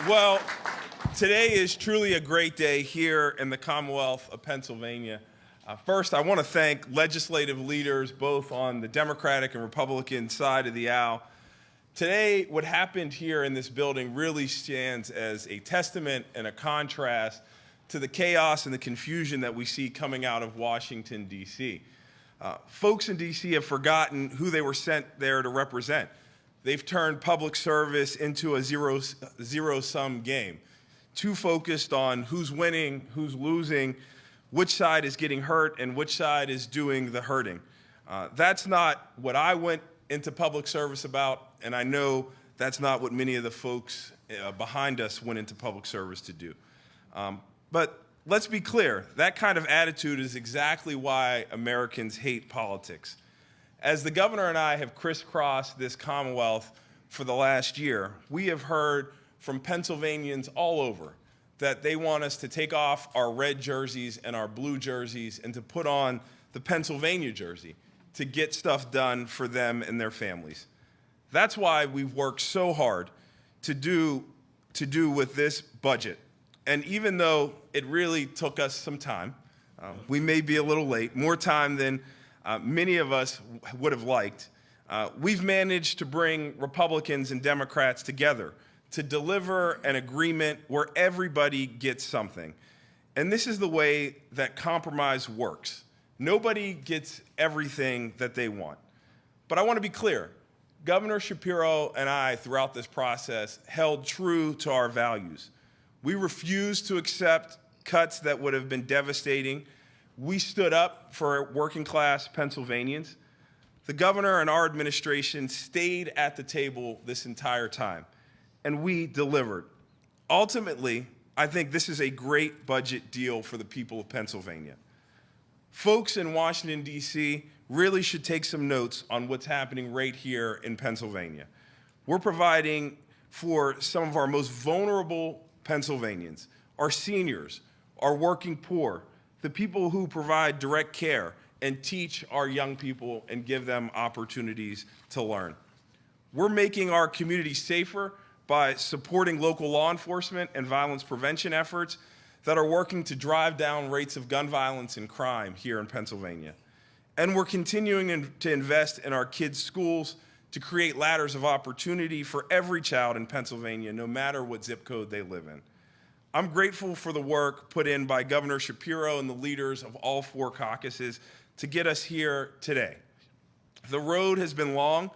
Well, today is truly a great day here in the Commonwealth of Pennsylvania. First, I want to thank legislative leaders both on the Democratic and Republican side of the aisle. Today, what happened here in this building really stands as a testament and a contrast to the chaos and the confusion that we see coming out of Washington, D.C. Folks in D.C. have forgotten who they were sent there to represent. They've turned public service into a zero-sum game, too focused on who's winning, who's losing, which side is getting hurt, and which side is doing the hurting. That's not what I went into public service about, and I know that's not what many of the folks behind us went into public service to do. But let's be clear, that kind of attitude is exactly why Americans hate politics. As the governor and I have crisscrossed this Commonwealth for the last year, we have heard from Pennsylvanians all over that they want us to take off our red jerseys and our blue jerseys and to put on the Pennsylvania jersey to get stuff done for them and their families. That's why we've worked so hard to do with this budget. And even though it really took us some time, we may be a little late, more time than many of us would have liked, we've managed to bring Republicans and Democrats together to deliver an agreement where everybody gets something. And this is the way that compromise works. Nobody gets everything that they want. But I want to be clear, Governor Shapiro and I, throughout this process, held true to our values. We refused to accept cuts that would have been devastating. We stood up for working-class Pennsylvanians. The governor and our administration stayed at the table this entire time, and we delivered. Ultimately, I think this is a great budget deal for the people of Pennsylvania. Folks in Washington, D.C. really should take some notes on what's happening right here in Pennsylvania. We're providing for some of our most vulnerable Pennsylvanians, our seniors, our working poor, the people who provide direct care and teach our young people and give them opportunities to learn. We're making our communities safer by supporting local law enforcement and violence prevention efforts that are working to drive down rates of gun violence and crime here in Pennsylvania. And we're continuing to invest in our kids' schools to create ladders of opportunity for every child in Pennsylvania, no matter what zip code they live in. I'm grateful for the work put in by Governor Shapiro and the leaders of all four caucuses to get us here today. The road has been long,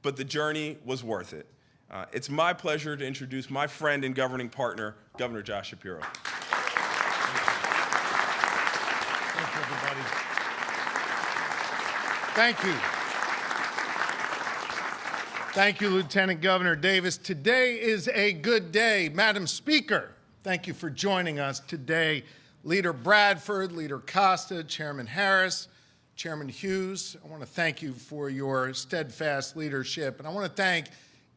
but the journey was worth it. It's my pleasure to introduce my friend and governing partner, Governor Josh Shapiro. Thank you, everybody. Thank you. Thank you, Lieutenant Governor Davis. Today is a good day. Madam Speaker, thank you for joining us today. Leader Bradford, Leader Costa, Chairman Harris, Chairman Hughes, I want to thank you for your steadfast leadership. And I want to thank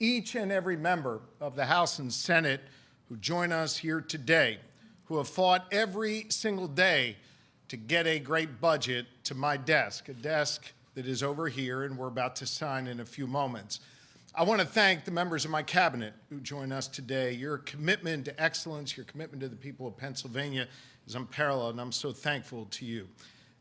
each and every member of the House and Senate who join us here today, who have fought every single day to get a great budget to my desk, a desk that is over here and we're about to sign in a few moments. I want to thank the members of my cabinet who join us today. Your commitment to excellence, your commitment to the people of Pennsylvania is unparalleled, and I'm so thankful to you.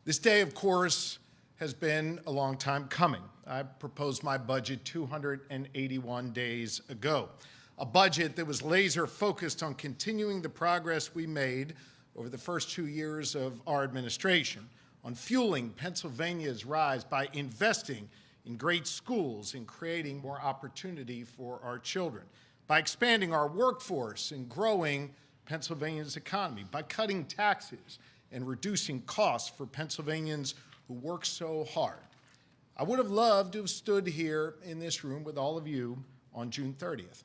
This day, of course, has been a long time coming. I proposed my budget 281 days ago, a budget that was laser focused on continuing the progress we made over the first 2 years of our administration, on fueling Pennsylvania's rise by investing in great schools and creating more opportunity for our children, by expanding our workforce and growing Pennsylvania's economy, by cutting taxes and reducing costs for Pennsylvanians who work so hard. I would have loved to have stood here in this room with all of you on June 30th.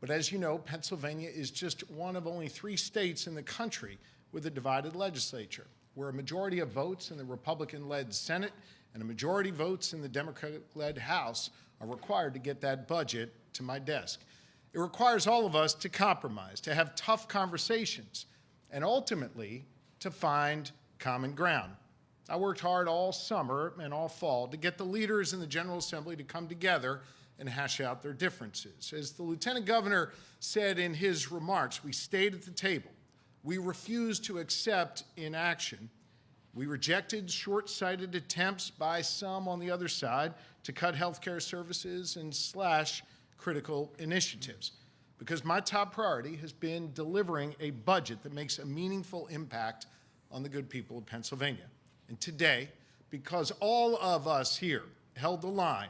But as you know, Pennsylvania is just one of only 3 states in the country with a divided legislature, where a majority of votes in the Republican-led Senate and a majority votes in the Democratic-led House are required to get that budget to my desk. It requires all of us to compromise, to have tough conversations, and ultimately to find common ground. I worked hard all summer and all fall to get the leaders in the General Assembly to come together and hash out their differences. As the Lieutenant Governor said in his remarks, we stayed at the table. We refused to accept inaction. We rejected short-sighted attempts by some on the other side to cut healthcare services and slash critical initiatives. Because my top priority has been delivering a budget that makes a meaningful impact on the good people of Pennsylvania. And today, because all of us here held the line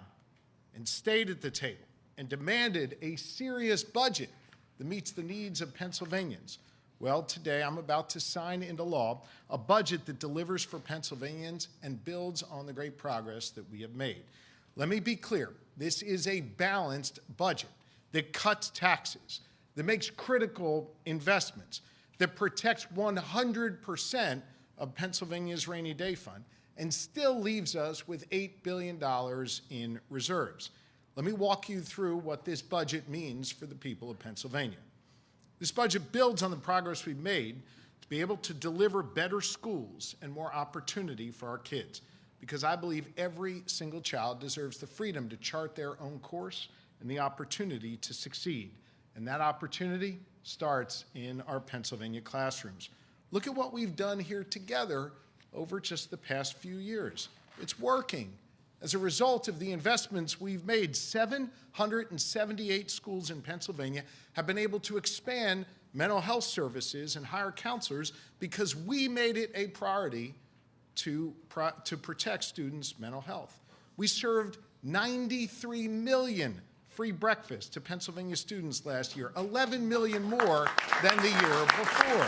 and stayed at the table and demanded a serious budget that meets the needs of Pennsylvanians, well, today I'm about to sign into law a budget that delivers for Pennsylvanians and builds on the great progress that we have made. Let me be clear, this is a balanced budget that cuts taxes, that makes critical investments, that protects 100% of Pennsylvania's rainy day fund, and still leaves us with $8 billion in reserves. Let me walk you through what this budget means for the people of Pennsylvania. This budget builds on the progress we've made to be able to deliver better schools and more opportunity for our kids, because I believe every single child deserves the freedom to chart their own course and the opportunity to succeed. And that opportunity starts in our Pennsylvania classrooms. Look at what we've done here together over just the past few years. It's working. As a result of the investments we've made, 778 schools in Pennsylvania have been able to expand mental health services and hire counselors because we made it a priority to protect students' mental health. We served 93 million free breakfasts to Pennsylvania students last year, 11 million more than the year before.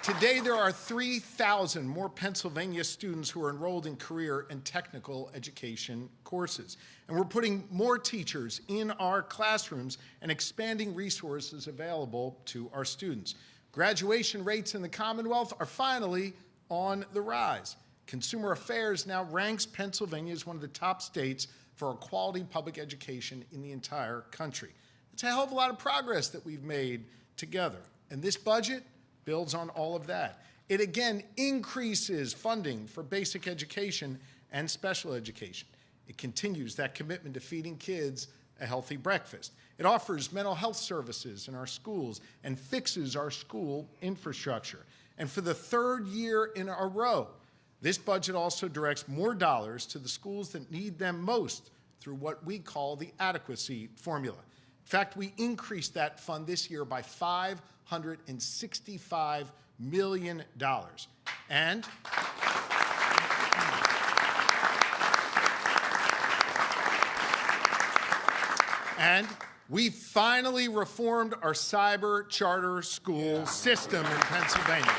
Today, there are 3,000 more Pennsylvania students who are enrolled in career and technical education courses. And we're putting more teachers in our classrooms and expanding resources available to our students. Graduation rates in the Commonwealth are finally on the rise. Consumer Affairs now ranks Pennsylvania as one of the top states for a quality public education in the entire country. It's a hell of a lot of progress that we've made together. And this budget builds on all of that. It again increases funding for basic education and special education. It continues that commitment to feeding kids a healthy breakfast. It offers mental health services in our schools and fixes our school infrastructure. And for the third year in a row, this budget also directs more dollars to the schools that need them most through what we call the adequacy formula. In fact, we increased that fund this year by $565 million. And we finally reformed our cyber charter school system in Pennsylvania.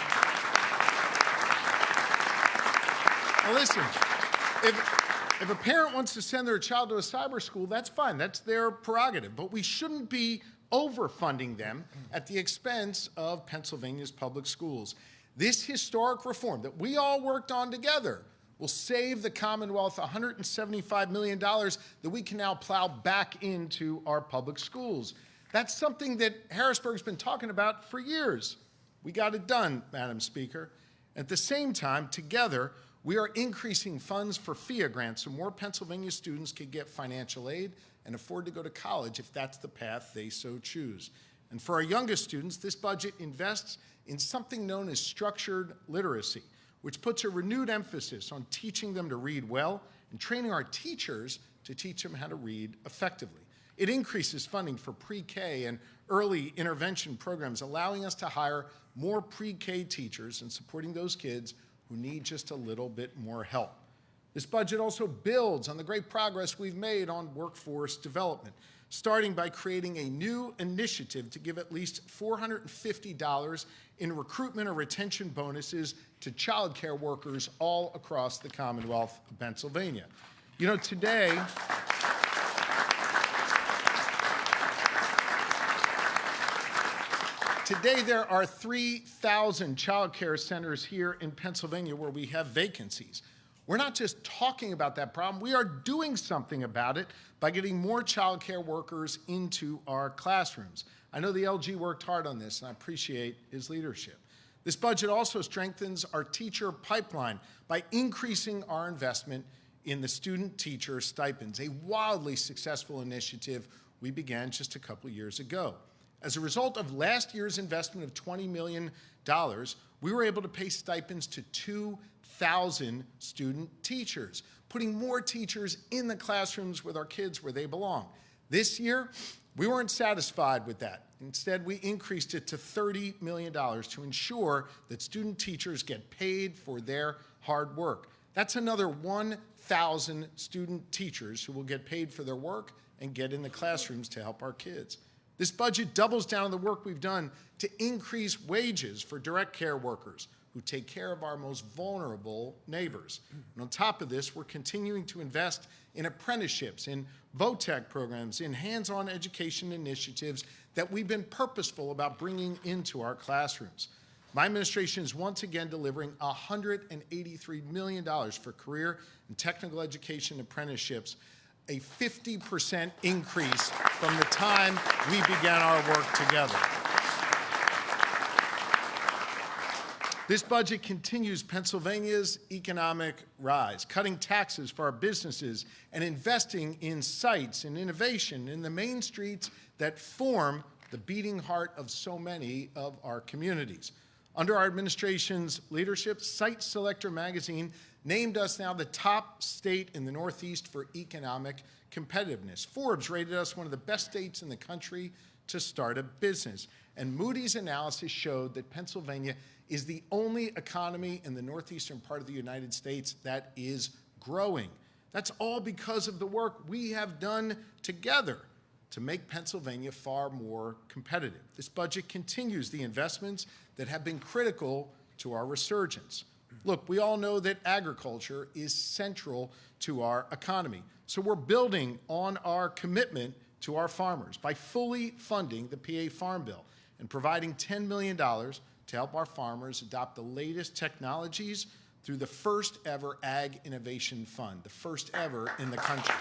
Now listen, if a parent wants to send their child to a cyber school, that's fine. That's their prerogative. But we shouldn't be overfunding them at the expense of Pennsylvania's public schools. This historic reform that we all worked on together will save the Commonwealth $175 million that we can now plow back into our public schools. That's something that Harrisburg's been talking about for years. We got it done, Madam Speaker. At the same time, together, we are increasing funds for FIA grants so more Pennsylvania students can get financial aid and afford to go to college if that's the path they so choose. And for our youngest students, this budget invests in something known as structured literacy, which puts a renewed emphasis on teaching them to read well and training our teachers to teach them how to read effectively. It increases funding for pre-K and early intervention programs, allowing us to hire more pre-K teachers and supporting those kids who need just a little bit more help. This budget also builds on the great progress we've made on workforce development, starting by creating a new initiative to give at least $450 in recruitment or retention bonuses to child care workers all across the Commonwealth of Pennsylvania. You know, today, there are 3,000 child care centers here in Pennsylvania where we have vacancies. We're not just talking about that problem, we are doing something about it by getting more child care workers into our classrooms. I know the LG worked hard on this, and I appreciate his leadership. This budget also strengthens our teacher pipeline by increasing our investment in the student teacher stipends, a wildly successful initiative we began just a couple years ago. As a result of last year's investment of $20 million, we were able to pay stipends to 2,000 student teachers, putting more teachers in the classrooms with our kids where they belong. This year, we weren't satisfied with that. Instead, we increased it to $30 million to ensure that student teachers get paid for their hard work. That's another 1,000 student teachers who will get paid for their work and get in the classrooms to help our kids. This budget doubles down on the work we've done to increase wages for direct care workers who take care of our most vulnerable neighbors. And on top of this, we're continuing to invest in apprenticeships, in VOTEC programs, in hands-on education initiatives that we've been purposeful about bringing into our classrooms. My administration is once again delivering $183 million for career and technical education apprenticeships, a 50% increase from the time we began our work together. This budget continues Pennsylvania's economic rise, cutting taxes for our businesses and investing in sites and innovation in the main streets that form the beating heart of so many of our communities. Under our administration's leadership, Site Selector magazine named us now the top state in the Northeast for economic competitiveness. Forbes rated us one of the best states in the country to start a business. And Moody's analysis showed that Pennsylvania is the only economy in the northeastern part of the United States that is growing. That's all because of the work we have done together to make Pennsylvania far more competitive. This budget continues the investments that have been critical to our resurgence. Look, we all know that agriculture is central to our economy, so we're building on our commitment to our farmers by fully funding the PA Farm Bill and providing $10 million to help our farmers adopt the latest technologies through the first ever Ag Innovation Fund, the first ever in the country.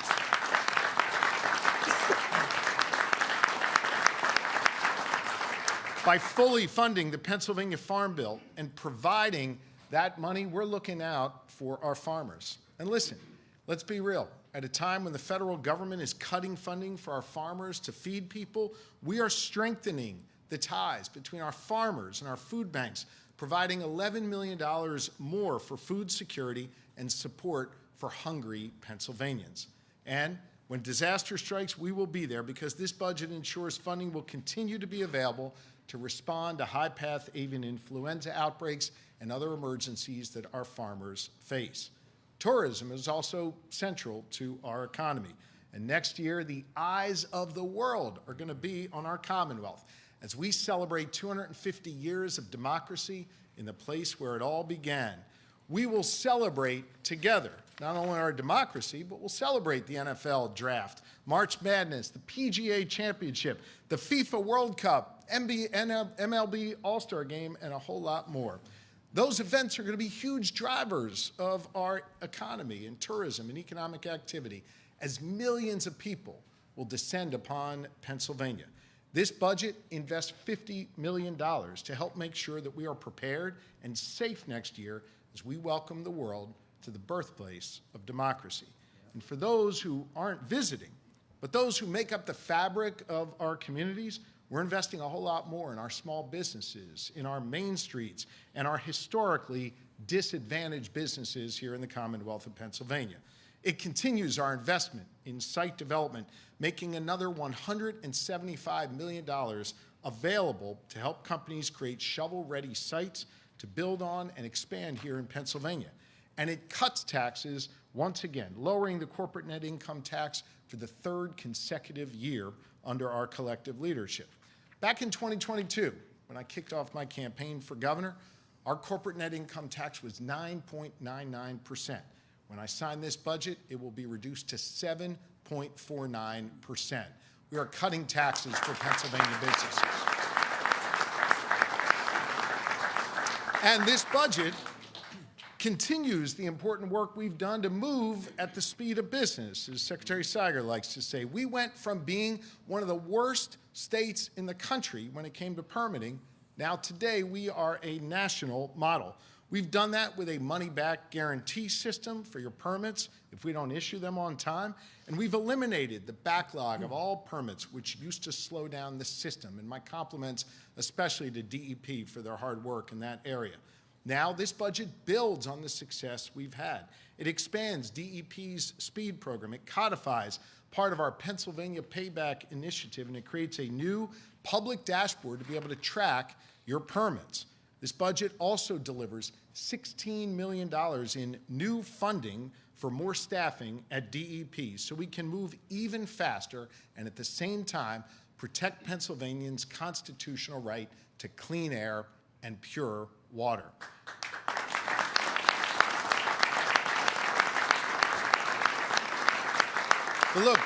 By fully funding the Pennsylvania Farm Bill and providing that money, we're looking out for our farmers. And listen, let's be real. At a time when the federal government is cutting funding for our farmers to feed people, we are strengthening the ties between our farmers and our food banks, providing $11 million more for food security and support for hungry Pennsylvanians. And when disaster strikes, we will be there because this budget ensures funding will continue to be available to respond to high-path avian influenza outbreaks and other emergencies that our farmers face. Tourism is also central to our economy. And next year, the eyes of the world are going to be on our Commonwealth as we celebrate 250 years of democracy in the place where it all began. We will celebrate together not only our democracy, but we'll celebrate the NFL draft, March Madness, the PGA Championship, the FIFA World Cup, MLB All-Star Game, and a whole lot more. Those events are going to be huge drivers of our economy and tourism and economic activity as millions of people will descend upon Pennsylvania. This budget invests $50 million to help make sure that we are prepared and safe next year as we welcome the world to the birthplace of democracy. And for those who aren't visiting, but those who make up the fabric of our communities, we're investing a whole lot more in our small businesses, in our main streets, and our historically disadvantaged businesses here in the Commonwealth of Pennsylvania. It continues our investment in site development, making another $175 million available to help companies create shovel-ready sites to build on and expand here in Pennsylvania. And it cuts taxes once again, lowering the corporate net income tax for the third consecutive year under our collective leadership. Back in 2022, when I kicked off my campaign for governor, our corporate net income tax was 9.99%. When I sign this budget, it will be reduced to 7.49%. We are cutting taxes for Pennsylvania businesses. And this budget continues the important work we've done to move at the speed of business, as Secretary Siger likes to say. We went from being one of the worst states in the country when it came to permitting. Now today we are a national model. We've done that with a money-back guarantee system for your permits if we don't issue them on time. And we've eliminated the backlog of all permits, which used to slow down the system. And my compliments especially to DEP for their hard work in that area. Now this budget builds on the success we've had. It expands DEP's speed program. It codifies part of our Pennsylvania Payback Initiative, and it creates a new public dashboard to be able to track your permits. This budget also delivers $16 million in new funding for more staffing at DEP so we can move even faster and at the same time protect Pennsylvanians' constitutional right to clean air and pure water. But look,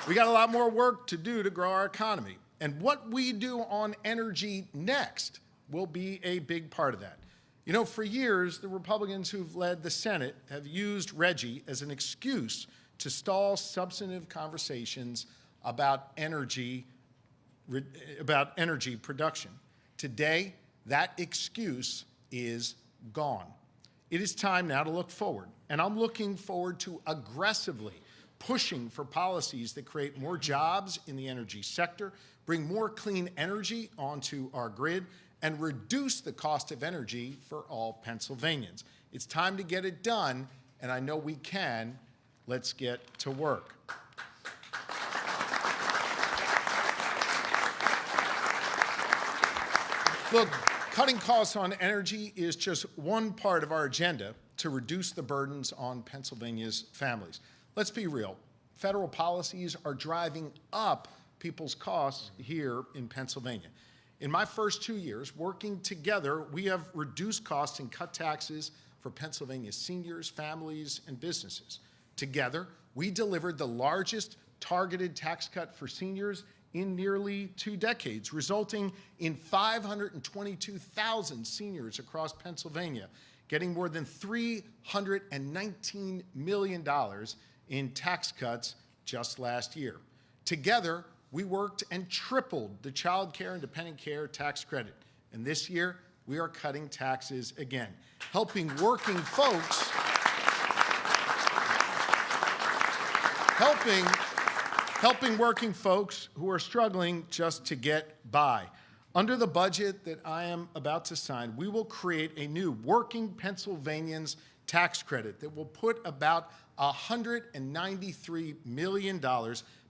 we got a lot more work to do to grow our economy. And what we do on energy next will be a big part of that. You know, for years, the Republicans who've led the Senate have used RGGI as an excuse to stall substantive conversations about energy production. Today, that excuse is gone. It is time now to look forward, and I'm looking forward to aggressively pushing for policies that create more jobs in the energy sector, bring more clean energy onto our grid, and reduce the cost of energy for all Pennsylvanians. It's time to get it done, and I know we can. Let's get to work. Look, cutting costs on energy is just one part of our agenda to reduce the burdens on Pennsylvania's families. Let's be real. Federal policies are driving up people's costs here in Pennsylvania. In my first 2 years, working together, we have reduced costs and cut taxes for Pennsylvania's seniors, families, and businesses. Together, we delivered the largest targeted tax cut for seniors in nearly 2 decades, resulting in 522,000 seniors across Pennsylvania getting more than $319 million in tax cuts just last year. Together, we worked and tripled the child care and dependent care tax credit. And this year, we are cutting taxes again, helping working folks, helping working folks who are struggling just to get by. Under the budget that I am about to sign, we will create a new Working Pennsylvanians tax credit that will put about $193 million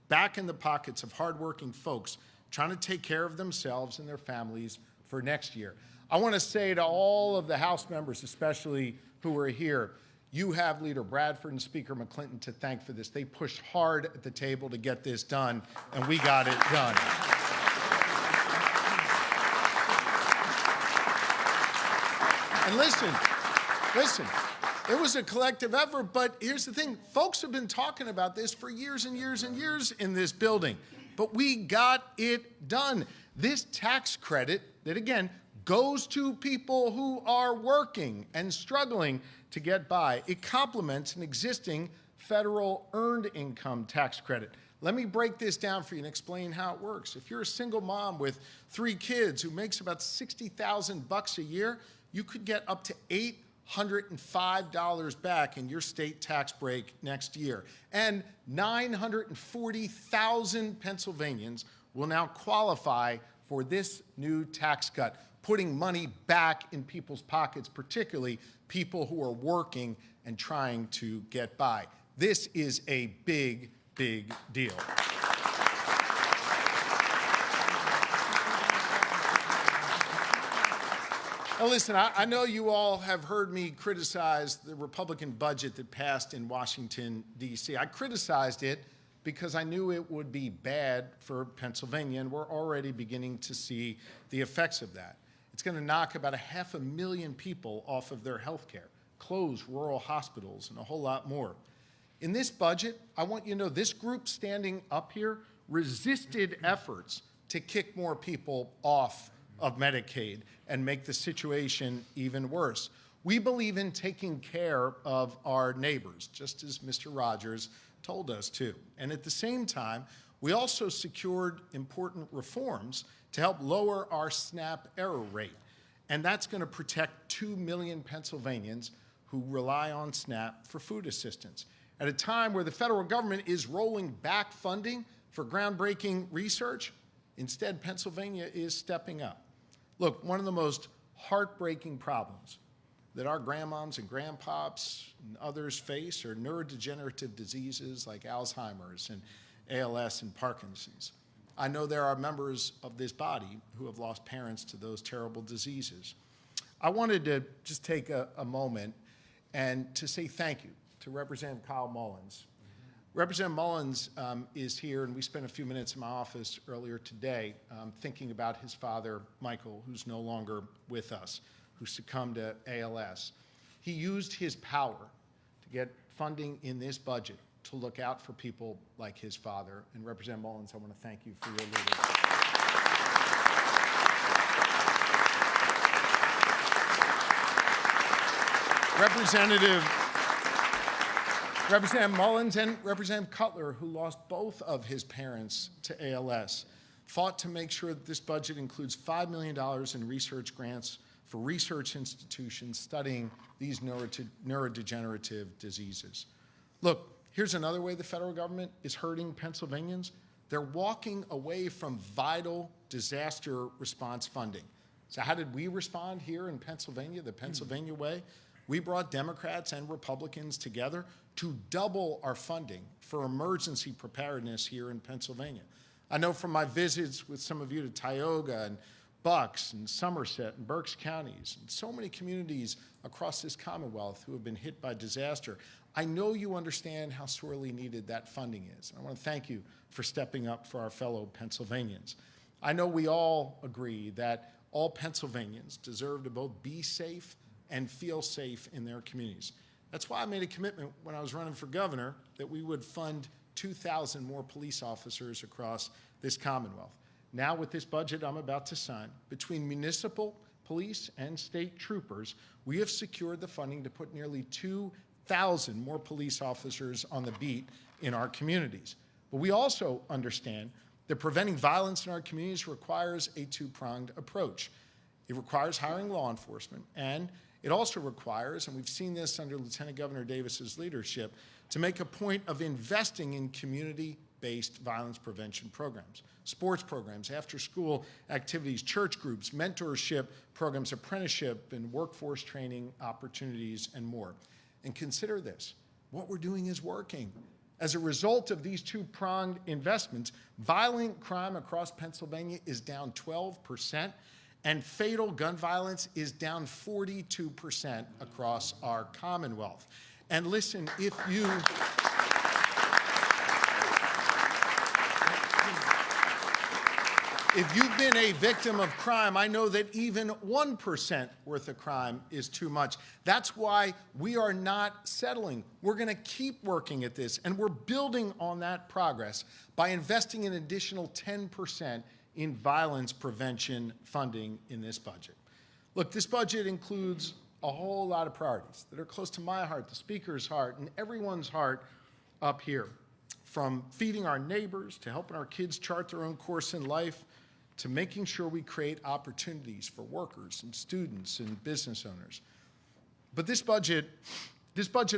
back in the pockets of hardworking folks trying to take care of themselves and their families for next year. I want to say to all of the House members, especially who are here, you have Leader Bradford and Speaker McClinton to thank for this. They pushed hard at the table to get this done, and we got it done. And listen, it was a collective effort, but here's the thing. Folks have been talking about this for years and years and years in this building, but we got it done. This tax credit that, again, goes to people who are working and struggling to get by. It complements an existing federal earned income tax credit. Let me break this down for you and explain how it works. If you're a single mom with 3 kids who makes about $60,000 a year, you could get up to $805 back in your state tax break next year. And 940,000 Pennsylvanians will now qualify for this new tax cut, putting money back in people's pockets, particularly people who are working and trying to get by. This is a big, big deal. Now listen, I know you all have heard me criticize the Republican budget that passed in Washington, D.C. I criticized it because I knew it would be bad for Pennsylvania, and we're already beginning to see the effects of that. It's going to knock about 500,000 people off of their health care, close rural hospitals, and a whole lot more. In this budget, I want you to know this group standing up here resisted efforts to kick more people off of Medicaid and make the situation even worse. We believe in taking care of our neighbors, just as Mr. Rogers told us to. And at the same time, we also secured important reforms to help lower our SNAP error rate. And that's going to protect 2 million Pennsylvanians who rely on SNAP for food assistance. At a time where the federal government is rolling back funding for groundbreaking research, instead Pennsylvania is stepping up. Look, one of the most heartbreaking problems that our grandmoms and grandpops and others face are neurodegenerative diseases like Alzheimer's and ALS and Parkinson's. I know there are members of this body who have lost parents to those terrible diseases. I wanted to just take a moment and to say thank you to Representative Kyle Mullins. Representative Mullins is here, and we spent a few minutes in my office earlier today thinking about his father, Michael, who's no longer with us, who succumbed to ALS. He used his power to get funding in this budget to look out for people like his father. And Representative Mullins, I want to thank you for your leadership. Representative Mullins and Representative Cutler, who lost both of his parents to ALS, fought to make sure that this budget includes $5 million in research grants for research institutions studying these neurodegenerative diseases. Look, here's another way the federal government is hurting Pennsylvanians. They're walking away from vital disaster response funding. So how did we respond here in Pennsylvania, the Pennsylvania way? We brought Democrats and Republicans together to double our funding for emergency preparedness here in Pennsylvania. I know from my visits with some of you to Tioga and Bucks and Somerset and Berks counties and so many communities across this Commonwealth who have been hit by disaster, I know you understand how sorely needed that funding is. And I want to thank you for stepping up for our fellow Pennsylvanians. I know we all agree that all Pennsylvanians deserve to both be safe and feel safe in their communities. That's why I made a commitment when I was running for governor that we would fund 2,000 more police officers across this Commonwealth. Now with this budget I'm about to sign, between municipal, police, and state troopers, we have secured the funding to put nearly 2,000 more police officers on the beat in our communities. But we also understand that preventing violence in our communities requires a two-pronged approach. It requires hiring law enforcement, and it also requires, and we've seen this under Lieutenant Governor Davis's leadership, to make a point of investing in community-based violence prevention programs, sports programs, after-school activities, church groups, mentorship programs, apprenticeship, and workforce training opportunities, and more. And consider this, what we're doing is working. As a result of these two-pronged investments, violent crime across Pennsylvania is down 12%, and fatal gun violence is down 42% across our Commonwealth. And listen, if you've been a victim of crime, I know that even 1% worth of crime is too much. That's why we are not settling. We're going to keep working at this, and we're building on that progress by investing an additional 10% in violence prevention funding in this budget. Look, this budget includes a whole lot of priorities that are close to my heart, the Speaker's heart, and everyone's heart up here. From feeding our neighbors, to helping our kids chart their own course in life, to making sure we create opportunities for workers and students and business owners. But this budget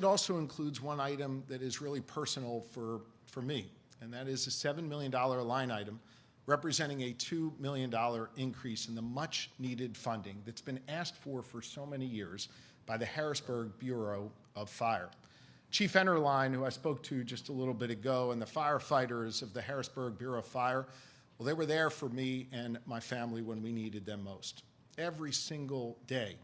also includes one item that is really personal for me, and that is a $7 million line item representing a $2 million increase in the much-needed funding that's been asked for so many years by the Harrisburg Bureau of Fire. Chief Enterline, who I spoke to just a little bit ago, and the firefighters of the Harrisburg Bureau of Fire, well, they were there for me and my family when we needed them most. Every single day,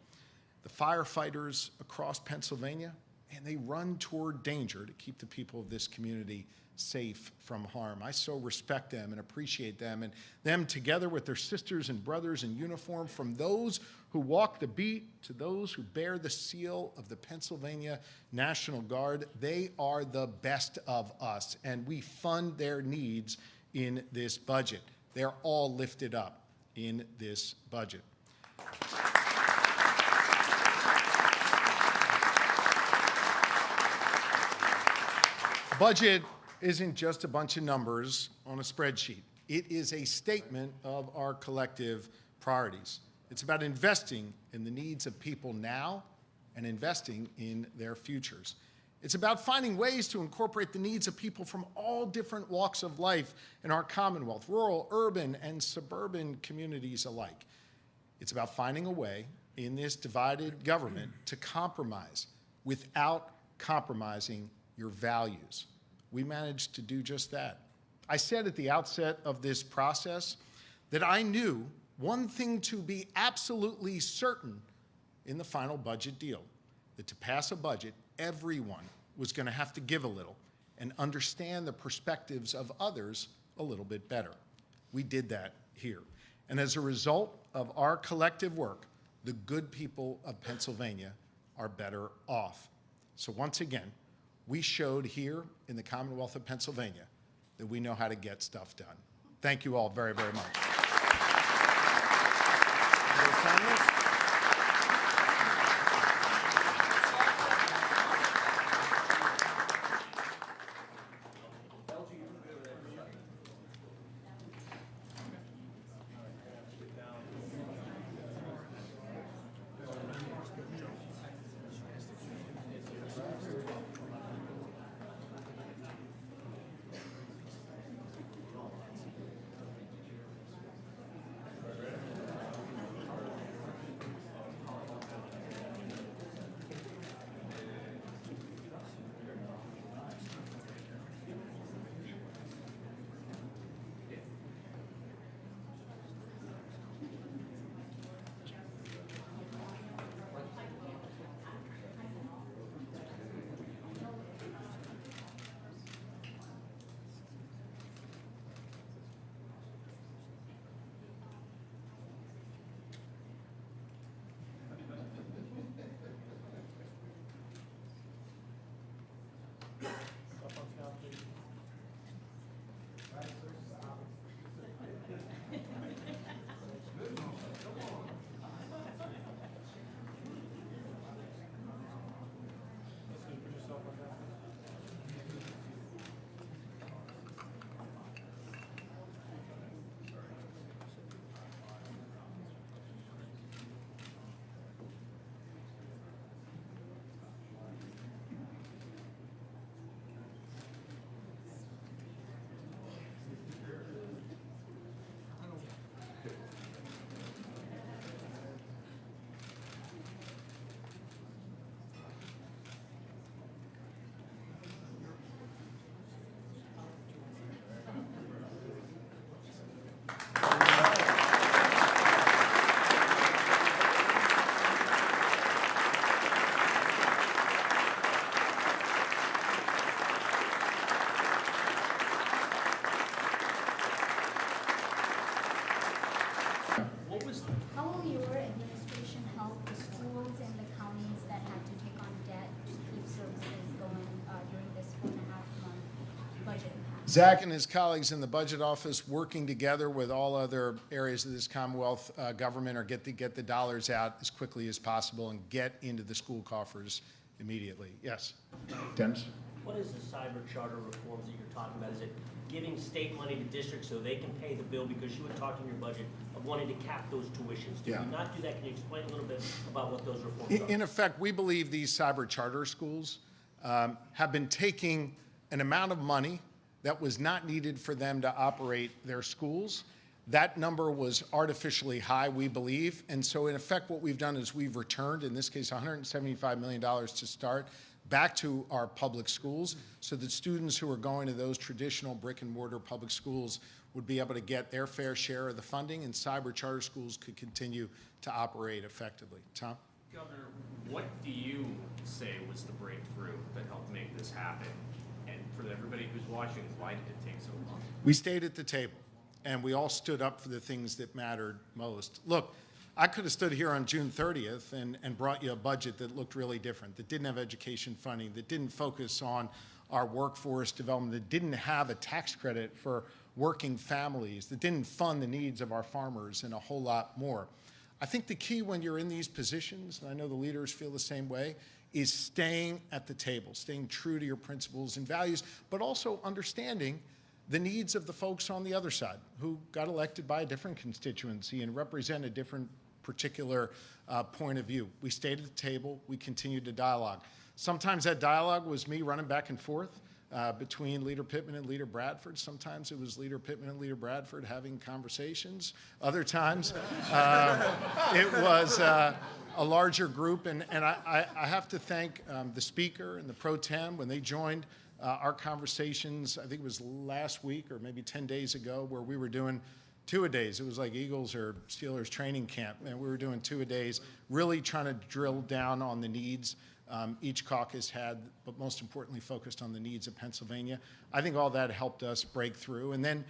the firefighters across Pennsylvania, and they run toward danger to keep the people of this community safe from harm. I so respect them and appreciate them, and them together with their sisters and brothers in uniform, from those who walk the beat to those who bear the seal of the Pennsylvania National Guard. They are the best of us, and we fund their needs in this budget. They're all lifted up in this budget. Budget isn't just a bunch of numbers on a spreadsheet. It is a statement of our collective priorities. It's about investing in the needs of people now and investing in their futures. It's about finding ways to incorporate the needs of people from all different walks of life in our Commonwealth, rural, urban, and suburban communities alike. It's about finding a way in this divided government to compromise without compromising your values. We managed to do just that. I said at the outset of this process that I knew one thing to be absolutely certain in the final budget deal, that to pass a budget, everyone was going to have to give a little and understand the perspectives of others a little bit better. We did that here. And as a result of our collective work, the good people of Pennsylvania are better off. So once again, we showed here in the Commonwealth of Pennsylvania that we know how to get stuff done. Thank you all very, very much. How will your administration help the schools and the counties that have to take on debt to keep services going during this 4.5-month budget impasse? Zach and his colleagues in the budget office working together with all other areas of this Commonwealth government are get the dollars out as quickly as possible and get into the school coffers immediately. Yes. Dennis? What is the cyber charter reforms that you're talking about? Is it giving state money to districts so they can pay the bill? Because you had talked in your budget of wanting to cap those tuitions. Did Yeah. we not do that? Can you explain a little bit about what those reforms are? In effect, we believe these cyber charter schools have been taking an amount of money that was not needed for them to operate their schools. That number was artificially high, we believe. And so in effect, what we've done is we've returned, in this case, $175 million to start back to our public schools so that students who are going to those traditional brick and mortar public schools would be able to get their fair share of the funding, and cyber charter schools could continue to operate effectively. Tom? Governor, what do you say was the breakthrough that helped make this happen? And for everybody who's watching, why did it take so long? We stayed at the table, and we all stood up for the things that mattered most. Look, I could have stood here on June 30th and brought you a budget that looked really different, that didn't have education funding, that didn't focus on our workforce development, that didn't have a tax credit for working families, that didn't fund the needs of our farmers, and a whole lot more. I think the key when you're in these positions, and I know the leaders feel the same way, is staying at the table, staying true to your principles and values, but also understanding the needs of the folks on the other side who got elected by a different constituency and represent a different particular point of view. We stayed at the table. We continued to dialogue. Sometimes that dialogue was me running back and forth between Leader Pittman and Leader Bradford. Sometimes it was Leader Pittman and Leader Bradford having conversations. Other times it was a larger group. And I have to thank the speaker and the pro tem when they joined our conversations. I think it was last week or maybe 10 days ago where we were doing two-a-days. It was like Eagles or Steelers training camp, and we were doing two-a-days, really trying to drill down on the needs each caucus had, but most importantly focused on the needs of Pennsylvania. I think all that helped us break through. And then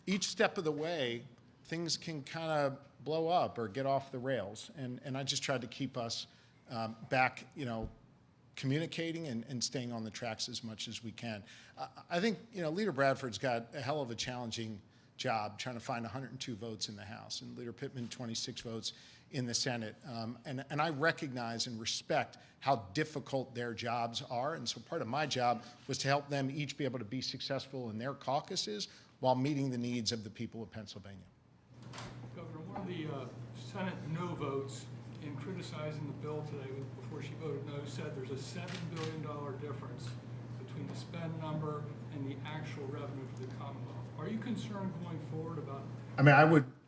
each step of the way, things can kind of blow up or get off the rails. And I just tried to keep us back, communicating and staying on the tracks as much as we can. I think, Leader Bradford's got a hell of a challenging job trying to find 102 votes in the House, and Leader Pittman 26 votes in the Senate. And I recognize and respect how difficult their jobs are. And so part of my job was to help them each be able to be successful in their caucuses while meeting the needs of the people of Pennsylvania. Governor, one of the Senate no votes in criticizing the bill today before she voted no said there's a $7 billion difference between the spend number and the actual revenue for the Commonwealth. Are you concerned going forward about? I mean,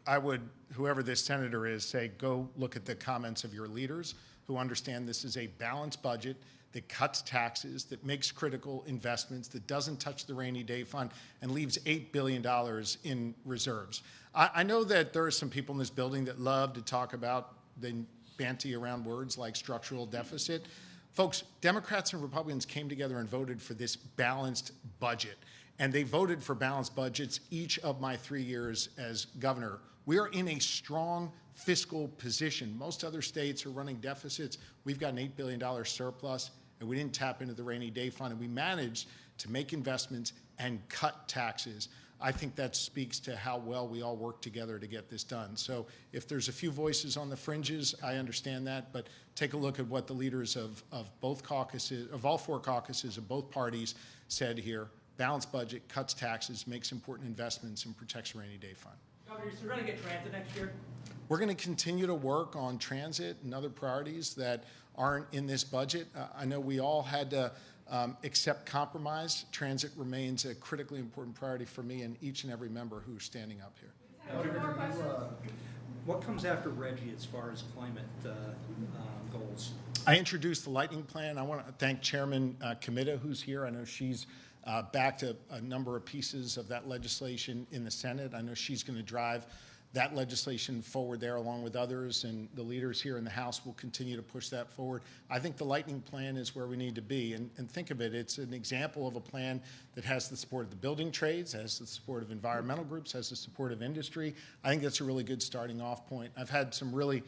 I would, whoever this senator is, say, go look at the comments of your leaders who understand this is a balanced budget that cuts taxes, that makes critical investments, that doesn't touch the rainy day fund, and leaves $8 billion in reserves. I know that there are some people in this building that love to talk about the banty around words like structural deficit. Folks, Democrats and Republicans came together and voted for this balanced budget. And they voted for balanced budgets each of my 3 years as governor. We are in a strong fiscal position. Most other states are running deficits. We've got an $8 billion surplus, and we didn't tap into the rainy day fund, and we managed to make investments and cut taxes. I think that speaks to how well we all work together to get this done. So if there's a few voices on the fringes, I understand that, but take a look at what the leaders of both caucuses, of all four caucuses of both parties said here. Balanced budget, cuts taxes, makes important investments, and protects the rainy day fund. Governor, so we're going to get transit next year? We're going to continue to work on transit and other priorities that aren't in this budget. I know we all had to accept compromise. Transit remains a critically important priority for me and each and every member who's standing up here. What comes after Reggie as far as climate goals? I introduced the lightning plan. I want to thank Chairman Comita, who's here. I know she's backed a number of pieces of that legislation in the Senate. I know she's going to drive that legislation forward there along with others, and the leaders here in the House will continue to push that forward. I think the lightning plan is where we need to be, and think of it, it's an example of a plan that has the support of the building trades, has the support of environmental groups, has the support of industry. I think that's a really good starting off point. I've had some really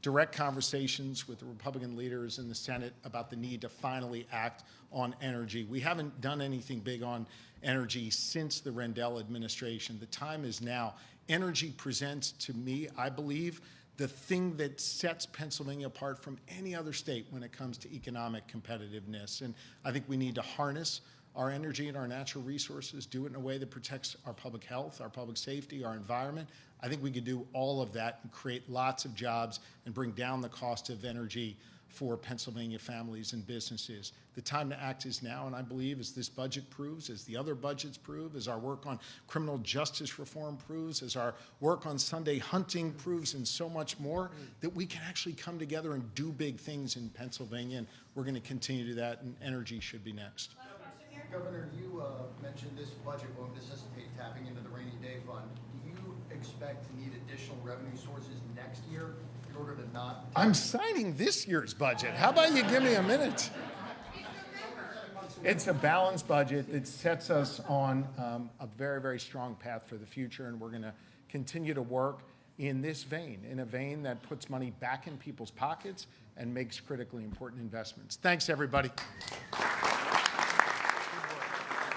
direct conversations with the Republican leaders in the Senate about the need to finally act on energy. We haven't done anything big on energy since the Rendell administration. The time is now. Energy presents, to me, I believe, the thing that sets Pennsylvania apart from any other state when it comes to economic competitiveness. And I think we need to harness our energy and our natural resources, do it in a way that protects our public health, our public safety, our environment. I think we could do all of that and create lots of jobs and bring down the cost of energy for Pennsylvania families and businesses. The time to act is now, and I believe as this budget proves, as the other budgets prove, as our work on criminal justice reform proves, as our work on Sunday hunting proves, and so much more, that we can actually come together and do big things in Pennsylvania, and we're going to continue to do that, and energy should be next. Governor, you mentioned this budget won't necessitate tapping into the rainy day fund. Do you expect to need additional revenue sources next year in order to not? I'm signing this year's budget. How about you give me a minute? It's a balanced budget. It sets us on a very, very strong path for the future, and we're going to continue to work in this vein, in a vein that puts money back in people's pockets and makes critically important investments. Thanks, everybody.